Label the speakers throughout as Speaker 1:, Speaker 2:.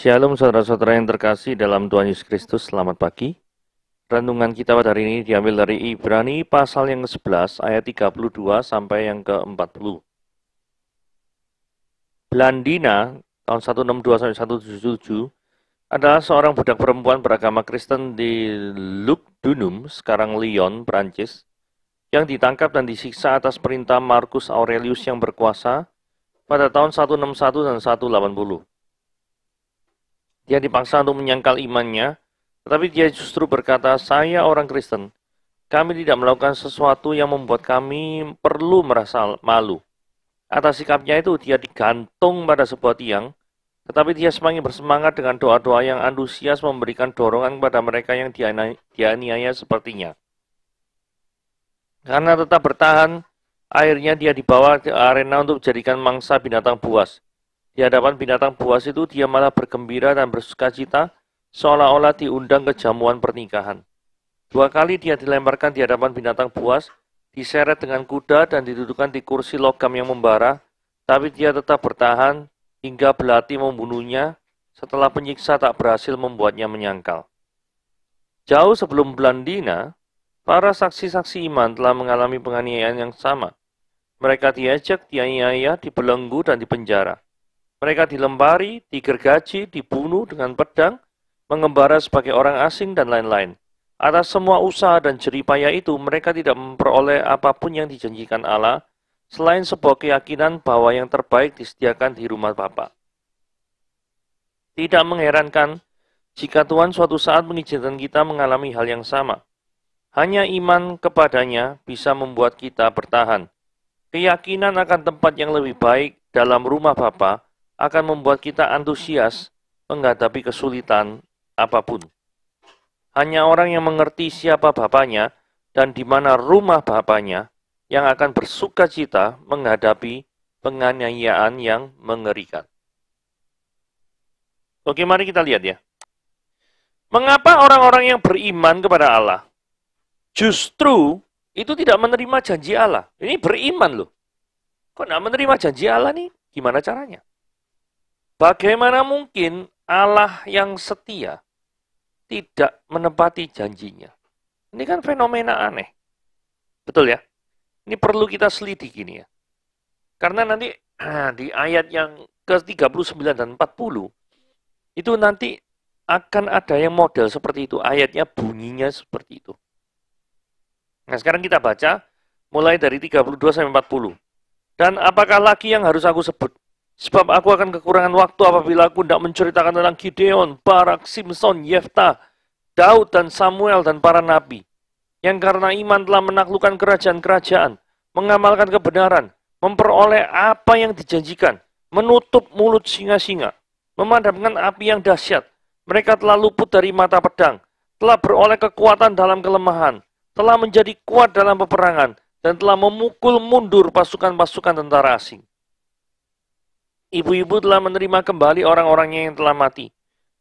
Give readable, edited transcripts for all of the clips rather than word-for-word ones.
Speaker 1: Shalom saudara-saudara yang terkasih dalam Tuhan Yesus Kristus, selamat pagi. Renungan kita pada hari ini diambil dari Ibrani pasal yang ke-11 ayat 32 sampai yang ke-40. Blandina tahun 162 sampai 177 adalah seorang budak perempuan beragama Kristen di Lugdunum, sekarang Lyon, Prancis, yang ditangkap dan disiksa atas perintah Marcus Aurelius yang berkuasa pada tahun 161 dan 180. Dia dipaksa untuk menyangkal imannya, tetapi dia justru berkata, "Saya orang Kristen. Kami tidak melakukan sesuatu yang membuat kami perlu merasa malu." Atas sikapnya itu, dia digantung pada sebuah tiang, tetapi dia semakin bersemangat dengan doa-doa yang antusias memberikan dorongan kepada mereka yang dianiaya sepertinya. Karena tetap bertahan, akhirnya dia dibawa ke arena untuk dijadikan mangsa binatang buas. Di hadapan binatang buas itu dia malah bergembira dan bersukacita seolah-olah diundang ke jamuan pernikahan. 2 kali dia dilemparkan di hadapan binatang buas, diseret dengan kuda dan didudukkan di kursi logam yang membara, tapi dia tetap bertahan hingga belati membunuhnya setelah penyiksa tak berhasil membuatnya menyangkal. Jauh sebelum Blandina, para saksi-saksi iman telah mengalami penganiayaan yang sama. Mereka diejek, dianiaya, dibelenggu, dan dipenjara. Mereka dilempari, digergaji, dibunuh dengan pedang, mengembara sebagai orang asing, dan lain-lain. Atas semua usaha dan jeripaya itu, mereka tidak memperoleh apapun yang dijanjikan Allah, selain sebuah keyakinan bahwa yang terbaik disediakan di rumah Bapa. Tidak mengherankan jika Tuhan suatu saat mengizinkan kita mengalami hal yang sama. Hanya iman kepadanya bisa membuat kita bertahan. Keyakinan akan tempat yang lebih baik dalam rumah Bapa akan membuat kita antusias menghadapi kesulitan apapun. Hanya orang yang mengerti siapa Bapanya dan di mana rumah Bapanya yang akan bersuka cita menghadapi penganiayaan yang mengerikan. Oke, mari kita lihat ya. Mengapa orang-orang yang beriman kepada Allah justru itu tidak menerima janji Allah? Ini beriman loh. Kok tidak menerima janji Allah nih? Gimana caranya? Bagaimana mungkin Allah yang setia tidak menepati janjinya? Ini kan fenomena aneh. Betul ya? Ini perlu kita selidiki ini ya. Karena nanti di ayat yang ke-39 dan 40, itu nanti akan ada yang model seperti itu. Ayatnya bunyinya seperti itu. Nah sekarang kita baca mulai dari 32 sampai 40. Dan apakah lagi yang harus aku sebut? Sebab aku akan kekurangan waktu apabila aku tidak menceritakan tentang Gideon, Barak, Simson, Yefta, Daud, dan Samuel, dan para nabi. Yang karena iman telah menaklukkan kerajaan-kerajaan, mengamalkan kebenaran, memperoleh apa yang dijanjikan, menutup mulut singa-singa, memadamkan api yang dahsyat. Mereka telah luput dari mata pedang, telah beroleh kekuatan dalam kelemahan, telah menjadi kuat dalam peperangan, dan telah memukul mundur pasukan-pasukan tentara asing. Ibu-ibu telah menerima kembali orang-orangnya yang telah mati,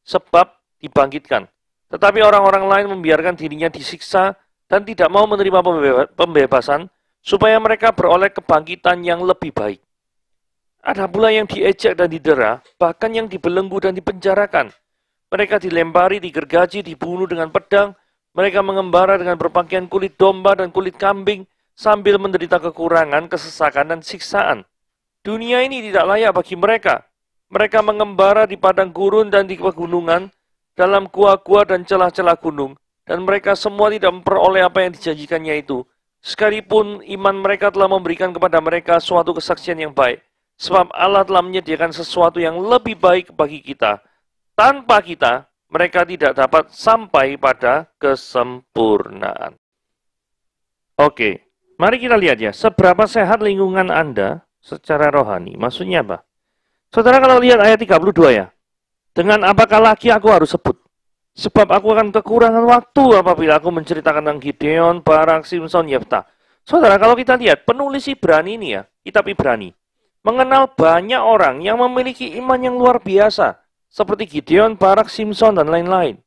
Speaker 1: sebab dibangkitkan. Tetapi orang-orang lain membiarkan dirinya disiksa dan tidak mau menerima pembebasan, supaya mereka beroleh kebangkitan yang lebih baik. Ada pula yang diejek dan didera, bahkan yang dibelenggu dan dipenjarakan. Mereka dilempari, digergaji, dibunuh dengan pedang. Mereka mengembara dengan berpakaian kulit domba dan kulit kambing, sambil menderita kekurangan, kesesakan, dan siksaan. Dunia ini tidak layak bagi mereka. Mereka mengembara di padang gurun dan di pegunungan, dalam gua-gua dan celah-celah gunung. Dan mereka semua tidak memperoleh apa yang dijanjikannya itu. Sekalipun iman mereka telah memberikan kepada mereka suatu kesaksian yang baik. Sebab Allah telah menyediakan sesuatu yang lebih baik bagi kita. Tanpa kita, mereka tidak dapat sampai pada kesempurnaan. Oke, mari kita lihat ya. Seberapa sehat lingkungan Anda secara rohani. Maksudnya apa? Saudara kalau lihat ayat 32 ya. Dengan apakah lagi aku harus sebut? Sebab aku akan kekurangan waktu apabila aku menceritakan tentang Gideon, Barak, Simson, Yefta. Saudara kalau kita lihat penulis Ibrani ini ya, kitab Ibrani, mengenal banyak orang yang memiliki iman yang luar biasa. Seperti Gideon, Barak, Simson, dan lain-lain.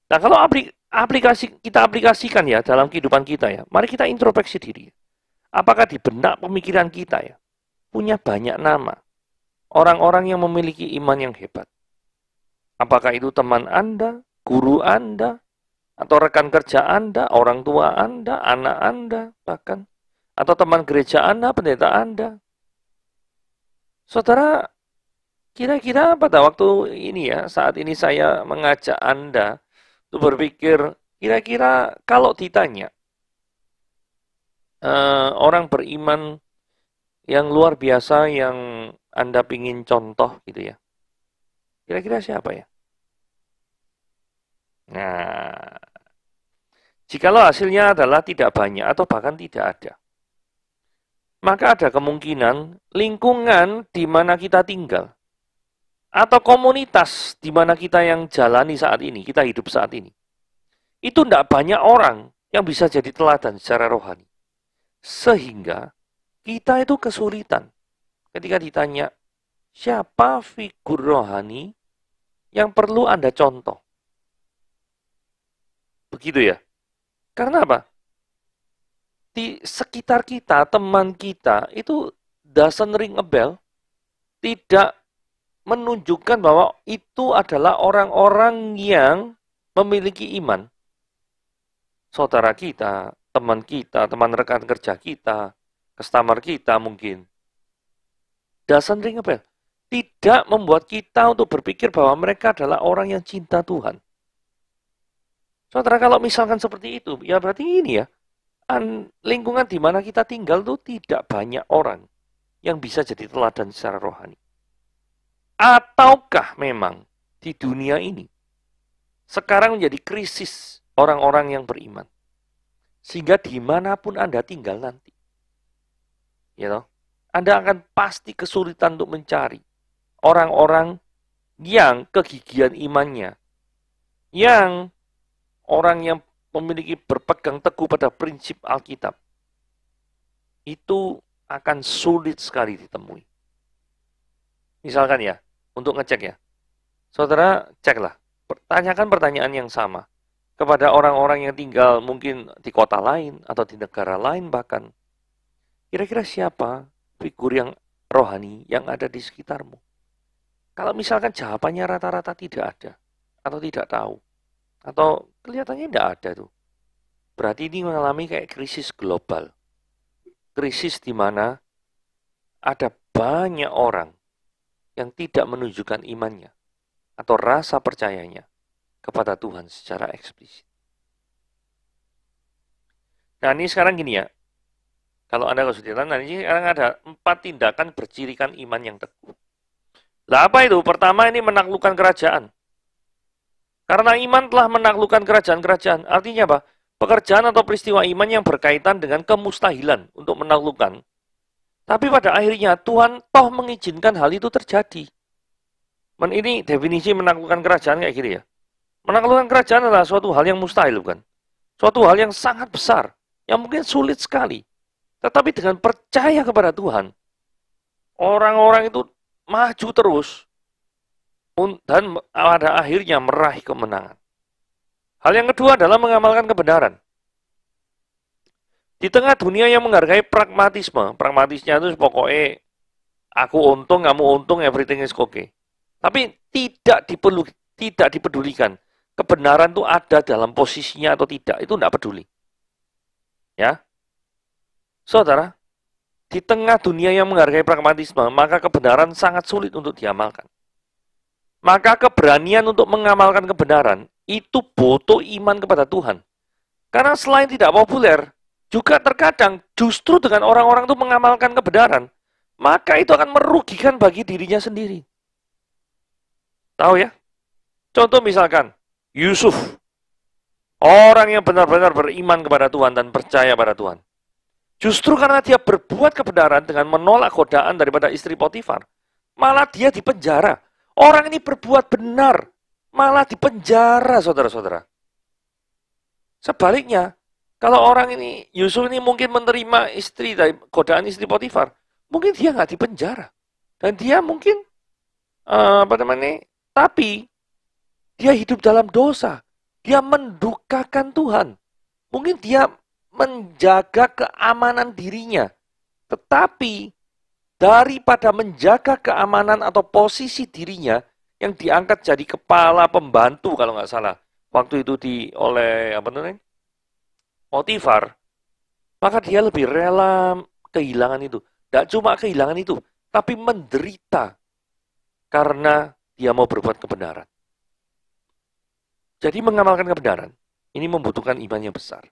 Speaker 1: Nah kalau kita aplikasikan ya dalam kehidupan kita ya, mari kita introspeksi diri. Apakah di benak pemikiran kita ya, punya banyak nama orang-orang yang memiliki iman yang hebat. Apakah itu teman Anda, guru Anda, atau rekan kerja Anda, orang tua Anda, anak Anda, bahkan, atau teman gereja Anda, pendeta Anda. Saudara, kira-kira pada waktu ini ya, saat ini saya mengajak Anda untuk berpikir, kira-kira kalau ditanya, orang beriman yang luar biasa yang Anda pingin contoh gitu ya, kira-kira siapa ya? Nah, jikalau hasilnya adalah tidak banyak atau bahkan tidak ada, maka ada kemungkinan lingkungan di mana kita tinggal atau komunitas di mana kita yang jalani saat ini, kita hidup saat ini, itu tidak banyak orang yang bisa jadi teladan secara rohani. Sehingga kita itu kesulitan ketika ditanya, siapa figur rohani yang perlu Anda contoh? Begitu ya. Karena apa? Di sekitar kita, teman kita, itu doesn't ring a bell, tidak menunjukkan bahwa itu adalah orang-orang yang memiliki iman. Saudara kita, teman rekan kerja kita, customer kita mungkin. Doesn't ring a bell. Tidak membuat kita untuk berpikir bahwa mereka adalah orang yang cinta Tuhan. Saudara, kalau misalkan seperti itu, ya berarti ini ya, lingkungan di mana kita tinggal itu tidak banyak orang yang bisa jadi teladan secara rohani. Ataukah memang di dunia ini sekarang menjadi krisis orang-orang yang beriman, sehingga dimanapun Anda tinggal nanti, Anda akan pasti kesulitan untuk mencari orang-orang yang kegigihan imannya, yang orang yang memiliki berpegang teguh pada prinsip Alkitab, itu akan sulit sekali ditemui. Misalkan ya, untuk ngecek ya, saudara ceklah, tanyakan pertanyaan yang sama kepada orang-orang yang tinggal mungkin di kota lain atau di negara lain bahkan. Kira-kira siapa figur yang rohani yang ada di sekitarmu? Kalau misalkan jawabannya rata-rata tidak ada, atau tidak tahu, atau kelihatannya tidak ada tuh, berarti ini mengalami kayak krisis global. Krisis di mana ada banyak orang yang tidak menunjukkan imannya atau rasa percayanya kepada Tuhan secara eksplisit. Nah ini sekarang gini ya, kalau Anda kesulitan, nah ini sekarang ada 4 tindakan bercirikan iman yang teguh. Lah apa itu? Pertama ini menaklukkan kerajaan. Karena iman telah menaklukkan kerajaan-kerajaan. Artinya apa? Pekerjaan atau peristiwa iman yang berkaitan dengan kemustahilan untuk menaklukkan. Tapi pada akhirnya Tuhan toh mengizinkan hal itu terjadi. Ini definisi menaklukkan kerajaan kayak gini ya. Menaklukkan kerajaan adalah suatu hal yang mustahil, bukan? Suatu hal yang sangat besar, yang mungkin sulit sekali. Tetapi dengan percaya kepada Tuhan, orang-orang itu maju terus dan pada akhirnya meraih kemenangan. Hal yang kedua adalah mengamalkan kebenaran. Di tengah dunia yang menghargai pragmatisme, pragmatisnya itu pokoknya aku untung, kamu untung, everything is okay. Tapi tidak dipedulikan. Kebenaran itu ada dalam posisinya atau tidak, itu tidak peduli. Ya, saudara, di tengah dunia yang menghargai pragmatisme, maka kebenaran sangat sulit untuk diamalkan. Maka keberanian untuk mengamalkan kebenaran itu butuh iman kepada Tuhan. Karena selain tidak populer, juga terkadang justru dengan orang-orang itu mengamalkan kebenaran, maka itu akan merugikan bagi dirinya sendiri. Tahu ya? Contoh misalkan, Yusuf. Orang yang benar-benar beriman kepada Tuhan dan percaya pada Tuhan. Justru karena dia berbuat kebenaran dengan menolak godaan daripada istri Potifar, malah dia dipenjara. Orang ini berbuat benar, malah dipenjara, saudara-saudara. Sebaliknya, kalau orang ini, Yusuf ini mungkin menerima istri dari godaan istri Potifar, mungkin dia nggak dipenjara. Dan dia mungkin, tapi dia hidup dalam dosa. Dia mendukakan Tuhan. Mungkin dia menjaga keamanan dirinya. Tetapi daripada menjaga keamanan atau posisi dirinya, yang diangkat jadi kepala pembantu kalau nggak salah. Waktu itu oleh Potifar, maka dia lebih rela kehilangan itu. Tidak cuma kehilangan itu, tapi menderita karena dia mau berbuat kebenaran. Jadi mengamalkan kebenaran, ini membutuhkan iman yang besar.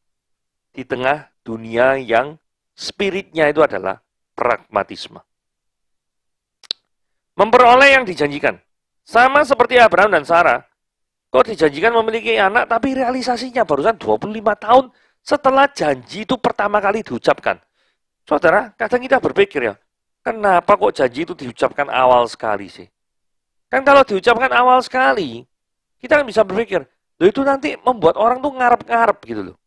Speaker 1: Di tengah dunia yang spiritnya itu adalah pragmatisme. Memperoleh yang dijanjikan. Sama seperti Abraham dan Sarah. Kok dijanjikan memiliki anak, tapi realisasinya barusan 25 tahun setelah janji itu pertama kali diucapkan. Saudara, kadang kita berpikir ya, kenapa kok janji itu diucapkan awal sekali sih? Kan kalau diucapkan awal sekali, kita kan bisa berpikir, loh itu nanti membuat orang tuh ngarep-ngarep gitu loh.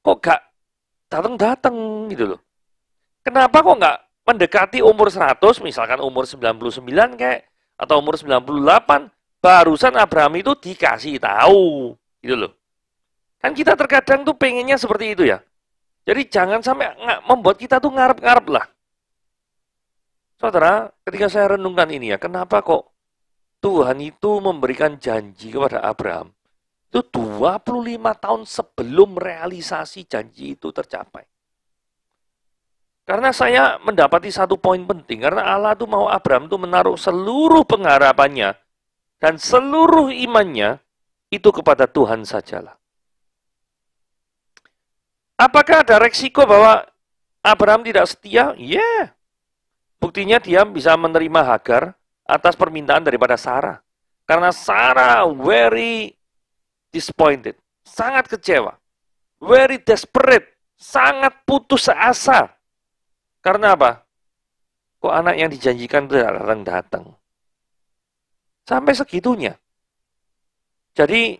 Speaker 1: Kok gak datang-datang gitu loh. Kenapa kok gak mendekati umur 100, misalkan umur 99 kayak, atau umur 98, barusan Abraham itu dikasih tahu gitu loh. Kan kita terkadang tuh pengennya seperti itu ya. Jadi jangan sampai membuat kita tuh ngarep-ngarep lah. Saudara, ketika saya renungkan ini ya, kenapa kok Tuhan itu memberikan janji kepada Abraham itu 25 tahun sebelum realisasi janji itu tercapai. Karena saya mendapati satu poin penting, karena Allah itu mau Abraham itu menaruh seluruh pengharapannya dan seluruh imannya itu kepada Tuhan sajalah. Apakah ada resiko bahwa Abraham tidak setia? Ya. Buktinya dia bisa menerima Hagar atas permintaan daripada Sarah. Karena Sarah very disappointed, sangat kecewa, very desperate, sangat putus asa. Karena apa? Kok anak yang dijanjikan itu datang-datang. Sampai segitunya. Jadi,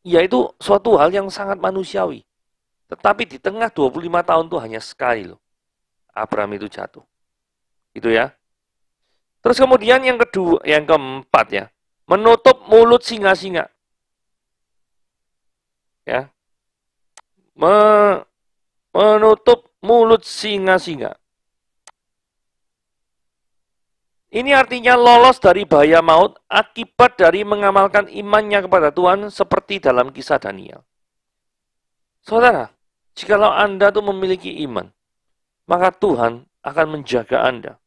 Speaker 1: ya itu suatu hal yang sangat manusiawi. Tetapi di tengah 25 tahun itu hanya sekali loh. Abraham itu jatuh. Itu ya. Terus kemudian yang keempat ya. Menutup mulut singa-singa. Ya. Menutup mulut singa-singa. Ini artinya lolos dari bahaya maut akibat dari mengamalkan imannya kepada Tuhan seperti dalam kisah Daniel. Saudara, jikalau Anda tuh memiliki iman, maka Tuhan akan menjaga Anda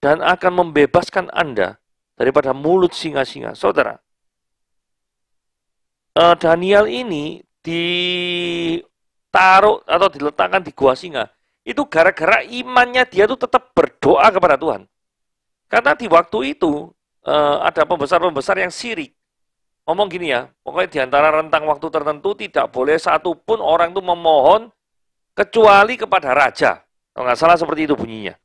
Speaker 1: dan akan membebaskan Anda daripada mulut singa-singa. Saudara, Daniel ini ditaruh atau diletakkan di gua singa, itu gara-gara imannya dia tuh tetap berdoa kepada Tuhan. Karena di waktu itu ada pembesar-pembesar yang sirik. Ngomong gini ya, pokoknya di antara rentang waktu tertentu tidak boleh satupun orang itu memohon kecuali kepada raja. Kalau nggak salah seperti itu bunyinya.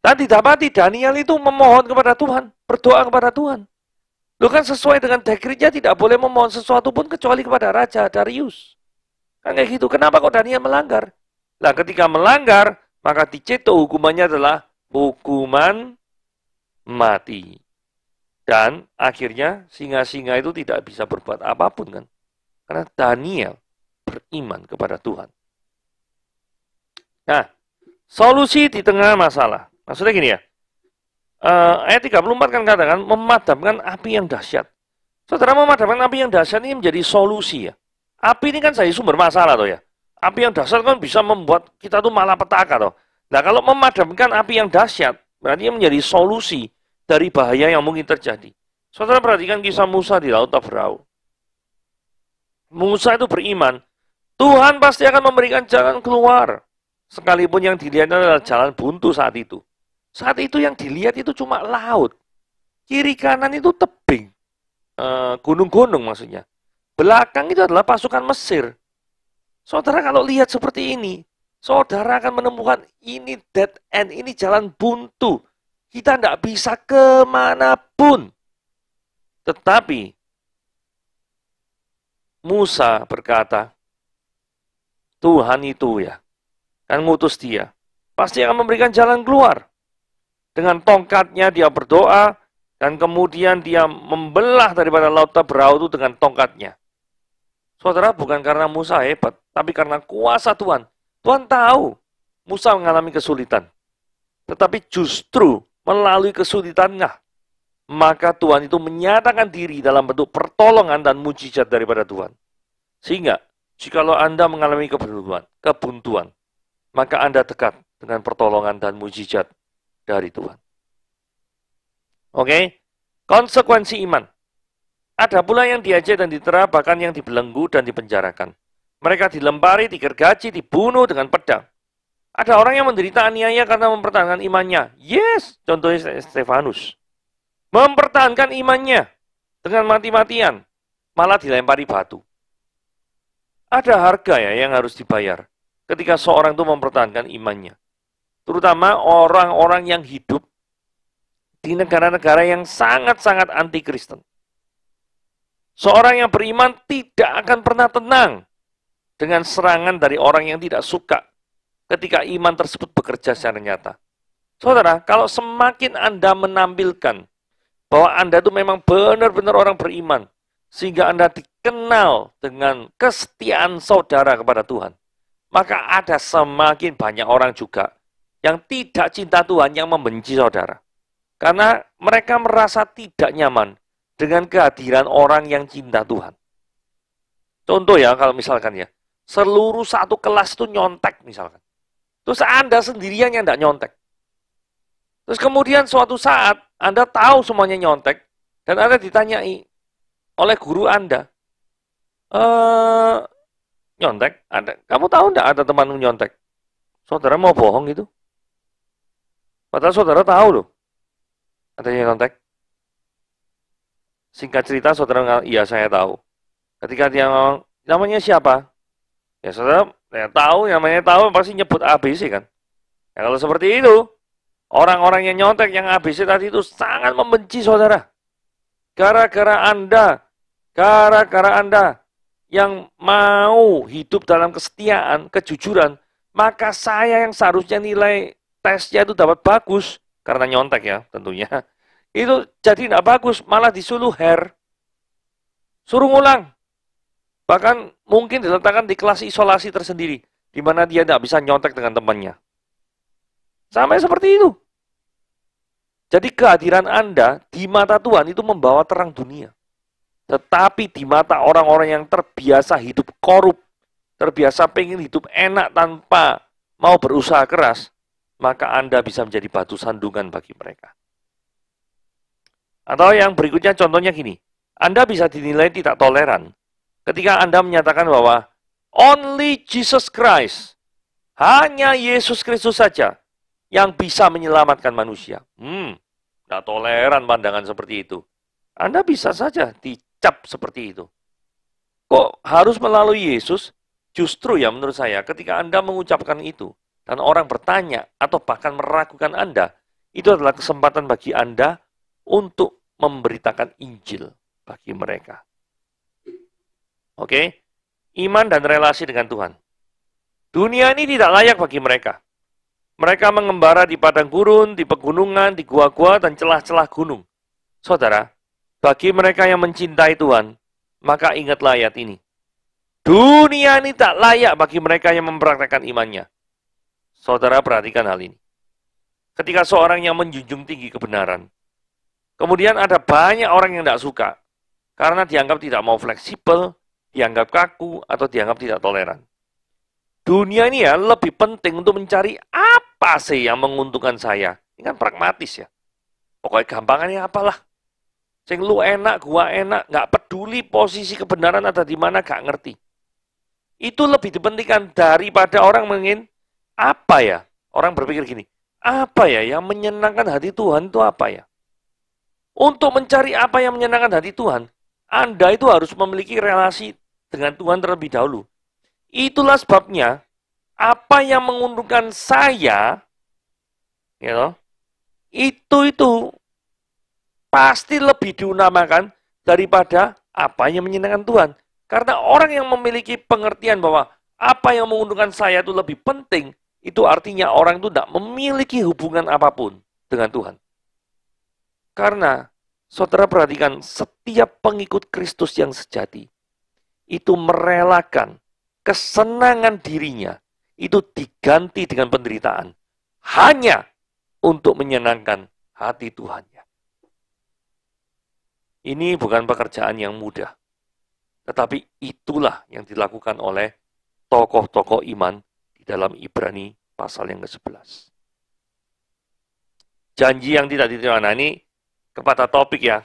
Speaker 1: Dan didapati Daniel itu memohon kepada Tuhan, berdoa kepada Tuhan. Lu kan sesuai dengan dekretnya tidak boleh memohon sesuatu pun kecuali kepada Raja Darius. Kan kayak gitu. Kenapa kok Daniel melanggar? Nah, ketika melanggar, maka diceto hukumannya adalah hukuman mati. Dan akhirnya singa-singa itu tidak bisa berbuat apapun kan. Karena Daniel beriman kepada Tuhan. Nah, solusi di tengah masalah. Maksudnya gini ya. Ayat 34 kan katakan memadamkan api yang dahsyat. Saudara, memadamkan api yang dahsyat ini menjadi solusi ya. Api ini kan jadi sumber masalah toh ya. Api yang dahsyat kan bisa membuat kita tuh malapetaka toh. Nah, kalau memadamkan api yang dahsyat berarti menjadi solusi dari bahaya yang mungkin terjadi. Saudara perhatikan kisah Musa di Laut Tabrau. Musa itu beriman, Tuhan pasti akan memberikan jalan keluar. Sekalipun yang dilihat adalah jalan buntu saat itu. Saat itu yang dilihat itu cuma laut. Kiri kanan itu tebing. Gunung-gunung maksudnya. Belakang itu adalah pasukan Mesir. Saudara kalau lihat seperti ini, saudara akan menemukan ini dead end, ini jalan buntu. Kita tidak bisa kemanapun. Tetapi Musa berkata, Tuhan itu ya, kan ngutus dia. Pasti akan memberikan jalan keluar. Dengan tongkatnya dia berdoa, dan kemudian dia membelah daripada Laut Tabrau itu dengan tongkatnya. Saudara, bukan karena Musa hebat, tapi karena kuasa Tuhan. Tuhan tahu Musa mengalami kesulitan. Tetapi justru melalui kesulitannya, maka Tuhan itu menyatakan diri dalam bentuk pertolongan dan mujizat daripada Tuhan. Sehingga, jikalau Anda mengalami kebuntuan, maka Anda dekat dengan pertolongan dan mujizat dari Tuhan. Oke? Konsekuensi iman. Ada pula yang diajak dan ditera, bahkan yang dibelenggu dan dipenjarakan. Mereka dilempari, digergaji, dibunuh dengan pedang. Ada orang yang menderita aniaya karena mempertahankan imannya. Yes, contohnya Stefanus. Mempertahankan imannya dengan mati-matian, malah dilempari batu. Ada harga ya yang harus dibayar ketika seorang itu mempertahankan imannya. Terutama orang-orang yang hidup di negara-negara yang sangat-sangat anti-Kristen. Seorang yang beriman tidak akan pernah tenang dengan serangan dari orang yang tidak suka ketika iman tersebut bekerja secara nyata. Saudara, kalau semakin Anda menampilkan bahwa Anda itu memang benar-benar orang beriman, sehingga Anda dikenal dengan kesetiaan saudara kepada Tuhan, maka ada semakin banyak orang juga yang tidak cinta Tuhan, yang membenci saudara. Karena mereka merasa tidak nyaman dengan kehadiran orang yang cinta Tuhan. Contoh ya, kalau misalkan ya, seluruh satu kelas itu nyontek misalkan. Terus Anda sendirian yang tidak nyontek. Terus kemudian suatu saat Anda tahu semuanya nyontek, dan Anda ditanyai oleh guru Anda, nyontek? Kamu tahu enggak ada temanmu nyontek? Saudara mau bohong gitu? Padahal saudara tahu loh, adanya nyontek. Singkat cerita, saudara, iya saya tahu. Ketika dia ngomong, namanya siapa? Ya saudara, ya tahu, namanya tahu, pasti nyebut ABC kan? Ya kalau seperti itu, orang-orang yang nyontek, yang ABC tadi itu sangat membenci saudara. Gara-gara Anda yang mau hidup dalam kesetiaan, kejujuran, maka saya yang seharusnya nilai tesnya itu dapat bagus, karena nyontek ya tentunya, itu jadi tidak bagus, malah disuruh suruh ngulang. Bahkan mungkin diletakkan di kelas isolasi tersendiri, di mana dia tidak bisa nyontek dengan temannya. Sampai seperti itu. Jadi kehadiran Anda di mata Tuhan itu membawa terang dunia. Tetapi di mata orang-orang yang terbiasa hidup korup, terbiasa pengen hidup enak tanpa mau berusaha keras, maka Anda bisa menjadi batu sandungan bagi mereka. Atau yang berikutnya contohnya gini, Anda bisa dinilai tidak toleran ketika Anda menyatakan bahwa only Jesus Christ, hanya Yesus Kristus saja yang bisa menyelamatkan manusia. Tidak toleran pandangan seperti itu. Anda bisa saja dicap seperti itu. Kok harus melalui Yesus? Justru ya menurut saya, ketika Anda mengucapkan itu, dan orang bertanya atau bahkan meragukan Anda, itu adalah kesempatan bagi Anda untuk memberitakan Injil bagi mereka. Oke? Iman dan relasi dengan Tuhan. Dunia ini tidak layak bagi mereka. Mereka mengembara di padang gurun, di pegunungan, di gua-gua, dan celah-celah gunung. Saudara, bagi mereka yang mencintai Tuhan, maka ingatlah ayat ini. Dunia ini tak layak bagi mereka yang mempraktekkan imannya. Saudara perhatikan hal ini. Ketika seorang yang menjunjung tinggi kebenaran, kemudian ada banyak orang yang tidak suka, karena dianggap tidak mau fleksibel, dianggap kaku, atau dianggap tidak toleran. Dunia ini ya lebih penting untuk mencari apa sih yang menguntungkan saya. Ini kan pragmatis ya. Pokoknya gampangannya apalah. Sing lu enak, gua enak, nggak peduli posisi kebenaran ada di mana, nggak ngerti. Itu lebih dipentingkan daripada orang ingin apa ya? Orang berpikir gini, apa ya yang menyenangkan hati Tuhan itu apa ya? Untuk mencari apa yang menyenangkan hati Tuhan, Anda itu harus memiliki relasi dengan Tuhan terlebih dahulu. Itulah sebabnya, apa yang menguntungkan saya, itu pasti lebih diutamakan daripada apa yang menyenangkan Tuhan. Karena orang yang memiliki pengertian bahwa apa yang menguntungkan saya itu lebih penting, itu artinya orang itu tidak memiliki hubungan apapun dengan Tuhan. Karena, saudara perhatikan, setiap pengikut Kristus yang sejati, itu merelakan kesenangan dirinya, itu diganti dengan penderitaan. Hanya untuk menyenangkan hati Tuhannya. Ini bukan pekerjaan yang mudah. Tetapi itulah yang dilakukan oleh tokoh-tokoh iman di dalam Ibrani pasal yang ke-11. Janji yang tidak diterima. Nah, ini kepada topik ya.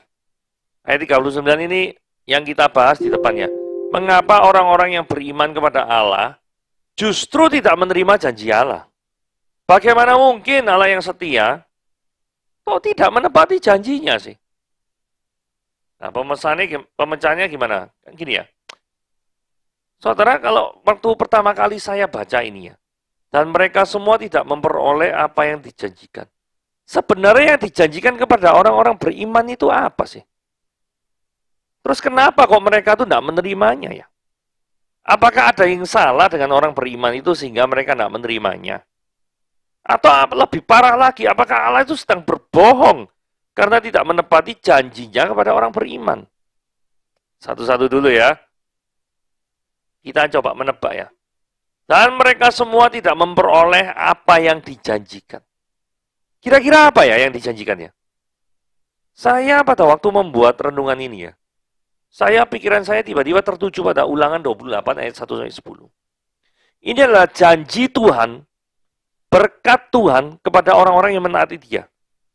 Speaker 1: Ayat 39 ini yang kita bahas di depannya. Mengapa orang-orang yang beriman kepada Allah justru tidak menerima janji Allah? Bagaimana mungkin Allah yang setia kok tidak menepati janjinya sih? Nah, pemecahannya gimana? Gini ya. Saudara, kalau waktu pertama kali saya baca ini ya, dan mereka semua tidak memperoleh apa yang dijanjikan. Sebenarnya yang dijanjikan kepada orang-orang beriman itu apa sih? Terus kenapa kok mereka tuh tidak menerimanya ya? Apakah ada yang salah dengan orang beriman itu sehingga mereka tidak menerimanya? Atau lebih parah lagi, apakah Allah itu sedang berbohong karena tidak menepati janjinya kepada orang beriman? Satu-satu dulu ya. Kita coba menebak ya. Dan mereka semua tidak memperoleh apa yang dijanjikan. Kira-kira apa ya yang dijanjikannya? Saya pada waktu membuat renungan ini ya, pikiran saya tiba-tiba tertuju pada Ulangan 28 ayat 1-10. Ini adalah janji Tuhan, berkat Tuhan kepada orang-orang yang menaati Dia.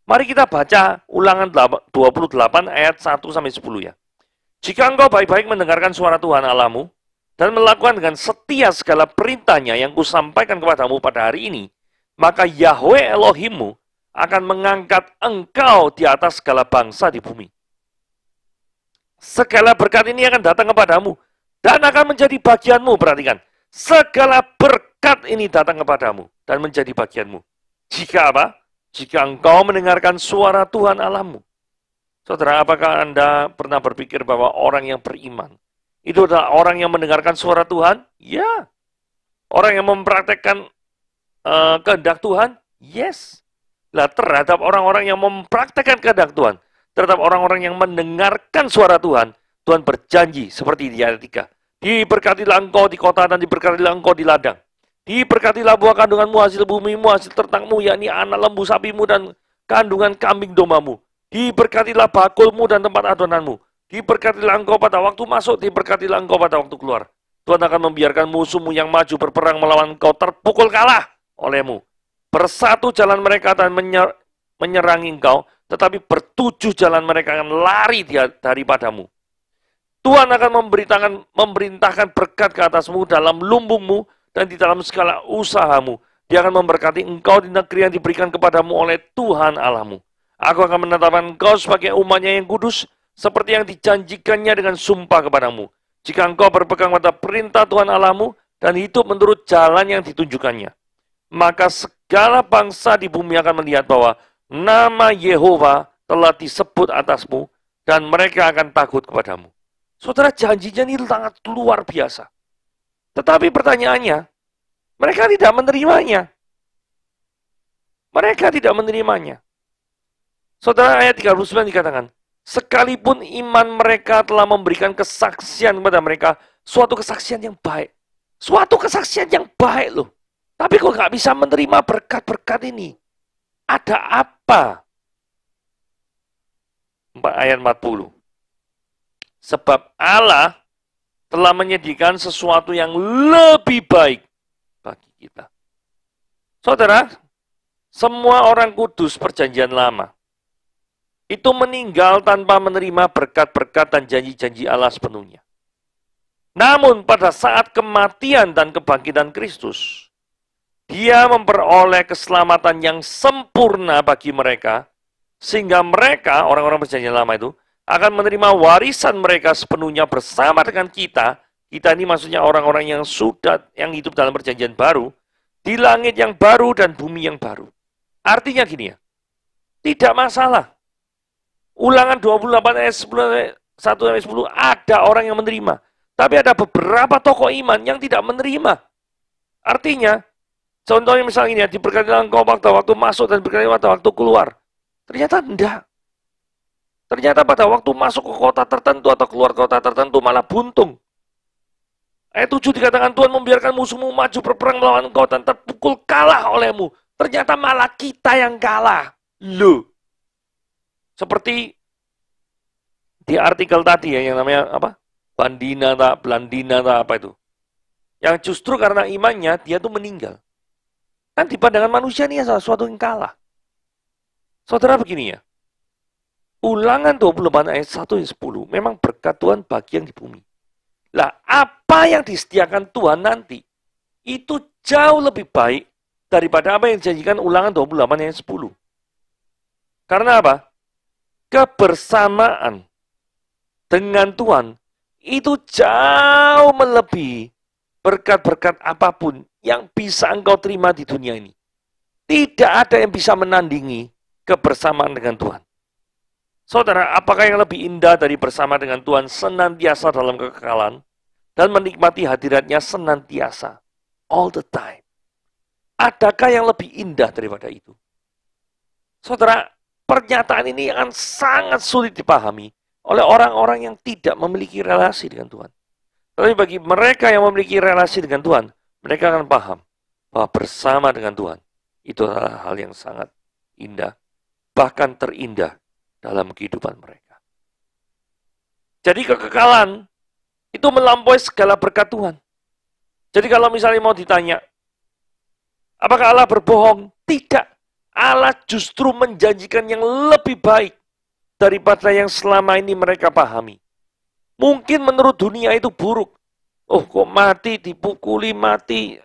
Speaker 1: Mari kita baca Ulangan 28 ayat 1-10 ya. Jika engkau baik-baik mendengarkan suara Tuhan Allahmu dan melakukan dengan setia segala perintahnya yang kusampaikan kepadamu pada hari ini, maka Yahweh Elohimmu akan mengangkat engkau di atas segala bangsa di bumi. Segala berkat ini akan datang kepadamu dan akan menjadi bagianmu. Perhatikan, segala berkat ini datang kepadamu dan menjadi bagianmu. Jika apa? Jika engkau mendengarkan suara Tuhan Allahmu. Saudara, apakah Anda pernah berpikir bahwa orang yang beriman itu adalah orang yang mendengarkan suara Tuhan? Ya. Orang yang mempraktekkan kehendak Tuhan? Yes. Nah, terhadap orang-orang yang mempraktekkan kehendak Tuhan, terhadap orang-orang yang mendengarkan suara Tuhan, Tuhan berjanji seperti di ayat 3. Diberkatilah engkau di kota dan diberkatilah engkau di ladang. Diberkatilah buah kandunganmu, hasil bumimu, hasil ternakanmu, yakni anak lembu sapimu dan kandungan kambing dombamu. Diberkatilah bakulmu dan tempat adonanmu. Diberkatilah engkau pada waktu masuk, diberkatilah engkau pada waktu keluar. Tuhan akan membiarkan musuhmu yang maju berperang melawan engkau terpukul kalah olehmu. Bersatu jalan mereka dan menyerangi engkau, tetapi bertujuh jalan mereka akan lari daripadamu. Tuhan akan memerintahkan berkat ke atasmu dalam lumbungmu dan di dalam segala usahamu. Dia akan memberkati engkau di negeri yang diberikan kepadamu oleh Tuhan Allahmu. Aku akan menetapkan engkau sebagai umatnya yang kudus, seperti yang dijanjikannya dengan sumpah kepadamu. Jika engkau berpegang pada perintah Tuhan Allahmu dan hidup menurut jalan yang ditunjukkannya, maka segala bangsa di bumi akan melihat bahwa nama Yehova telah disebut atasmu dan mereka akan takut kepadamu. Saudara, janjinya ini sangat luar biasa. Tetapi pertanyaannya, mereka tidak menerimanya. Mereka tidak menerimanya. Saudara, ayat 39 dikatakan, sekalipun iman mereka telah memberikan kesaksian kepada mereka, suatu kesaksian yang baik. Suatu kesaksian yang baik loh. Tapi kok nggak bisa menerima berkat-berkat ini? Ada apa? Ayat 40. Sebab Allah telah menyediakan sesuatu yang lebih baik bagi kita. Saudara, semua orang kudus perjanjian lama itu meninggal tanpa menerima berkat-berkat dan janji-janji Allah sepenuhnya. Namun pada saat kematian dan kebangkitan Kristus, Dia memperoleh keselamatan yang sempurna bagi mereka, sehingga mereka, orang-orang perjanjian lama itu, akan menerima warisan mereka sepenuhnya bersama dengan kita. Kita ini maksudnya orang-orang yang hidup dalam perjanjian baru, di langit yang baru dan bumi yang baru. Artinya gini ya, tidak masalah. Ulangan 28 ayat 1-10 ada orang yang menerima. Tapi ada beberapa tokoh iman yang tidak menerima. Artinya, contohnya misalnya ini ya, diberkatilah engkau pada waktu masuk dan diberkatilah pada waktu keluar. Ternyata enggak. Ternyata pada waktu masuk ke kota tertentu atau keluar kota tertentu malah buntung. Ayat 7 dikatakan Tuhan membiarkan musuhmu maju berperang melawan engkau dan terpukul kalah olehmu. Ternyata malah kita yang kalah. Loh. Seperti di artikel tadi ya, yang namanya apa? Bandina tak, Belandina tak, apa itu. Yang justru karena imannya, dia tuh meninggal. Kan di pandangan manusia ini sesuatu yang kalah. Saudara begini ya, Ulangan 28 ayat 1 dan 10 memang berkat Tuhan bagi yang di bumi. Lah, apa yang disediakan Tuhan nanti, itu jauh lebih baik daripada apa yang dijanjikan Ulangan 28 ayat 10. Karena apa? Kebersamaan dengan Tuhan itu jauh melebihi berkat-berkat apapun yang bisa engkau terima di dunia ini. Tidak ada yang bisa menandingi kebersamaan dengan Tuhan. Saudara, apakah yang lebih indah dari bersama dengan Tuhan senantiasa dalam kekekalan dan menikmati hadiratnya senantiasa, all the time? Adakah yang lebih indah daripada itu? Saudara, pernyataan ini akan sangat sulit dipahami oleh orang-orang yang tidak memiliki relasi dengan Tuhan. Tapi bagi mereka yang memiliki relasi dengan Tuhan, mereka akan paham bahwa bersama dengan Tuhan itu adalah hal yang sangat indah, bahkan terindah dalam kehidupan mereka. Jadi kekekalan itu melampaui segala berkat Tuhan. Jadi kalau misalnya mau ditanya, apakah Allah berbohong? Tidak. Allah justru menjanjikan yang lebih baik daripada yang selama ini mereka pahami. Mungkin menurut dunia itu buruk. Oh, kok mati, dipukuli, mati,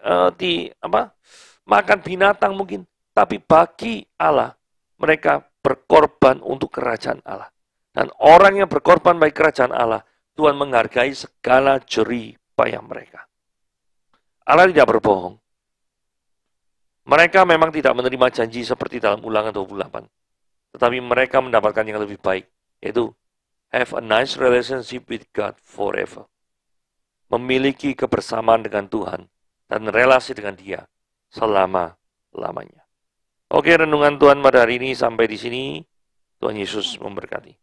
Speaker 1: makan binatang mungkin. Tapi bagi Allah, mereka berkorban untuk kerajaan Allah. Dan orang yang berkorban bagi kerajaan Allah, Tuhan menghargai segala jerih payah mereka. Allah tidak berbohong. Mereka memang tidak menerima janji seperti dalam Ulangan 28. Tetapi mereka mendapatkan yang lebih baik, yaitu have a nice relationship with God forever. Memiliki kebersamaan dengan Tuhan dan relasi dengan Dia selama-lamanya. Oke, renungan Tuhan pada hari ini sampai di sini. Tuhan Yesus memberkati.